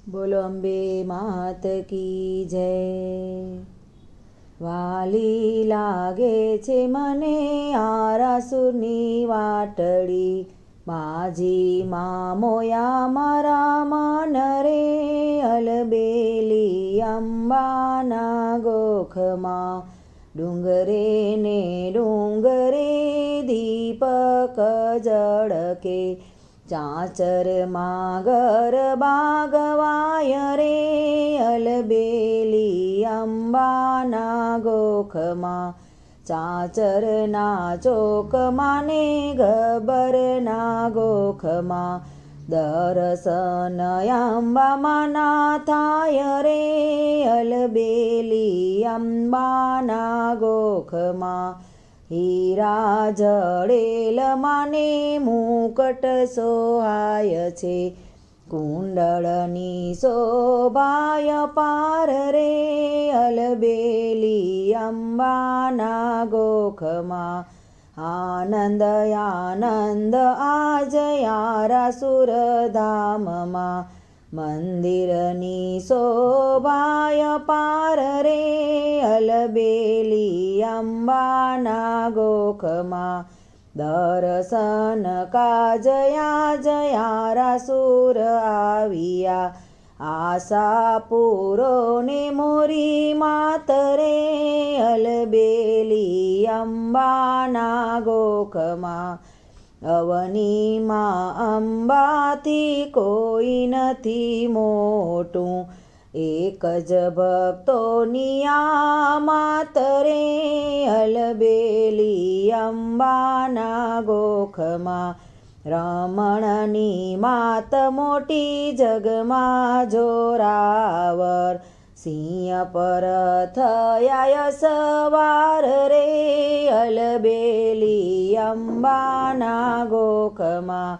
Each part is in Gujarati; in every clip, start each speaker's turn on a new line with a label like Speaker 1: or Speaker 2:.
Speaker 1: બોલો અંબે માત કી જય। વાલી લાગે છે મને આરાસુરની વાટડી, માજી મા મોયા મારા મન રે, અલબેલી અંબાના ગોખમાં, ડુંગરે ને ડુંગરે દીપક ઝળકે, ચાચરમાં ગરબા ગવાય રે, અલબેલી અંબાના ગોખમાં, ચાચરના ચોકમાં ને ગબ્બરના ગોખમાં, દર્શન અંબામાંના થાય રે, અલબેલી અંબાના ગોખમાં, હીરા જડેલ માને મુકટ સોહાય છે, કુંડળની શોભાય પાર રે, અલબેલી અંબાના ગોખમાં, આનંદ આનંદ આજ આરાસુર ધામમાં, મંદિરની શોભાય પાર રે, અલબેલી અંબાના ગોખમાં, દર્શન કાજયા જયારાસુર આવ્યા, આશા પૂરો ને મોરી માત રે, અલબેલી અંબાના ગોખમાં, અવનીમાં અંબાથી કોઈ નથી મોટું, એક જ ભક્તોની આ માત રે, અલબેલી અંબાના ગોખમાં, રમણની માત મોટી જગમાં જોરાવર, સિંહ પર થયા સવાર રે, અલબેલી અંબાના ગોખમાં,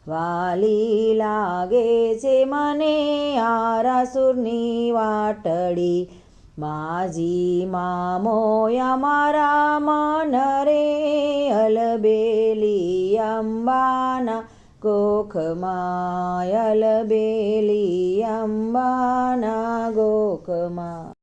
Speaker 1: વાલી લાગે છે મને આરાસુરની વાટડી, માજી મા મોયા મારા મન રે, અલબેલી અંબાના ગોખમાં, અલબેલી અંબાના ગોખમાં।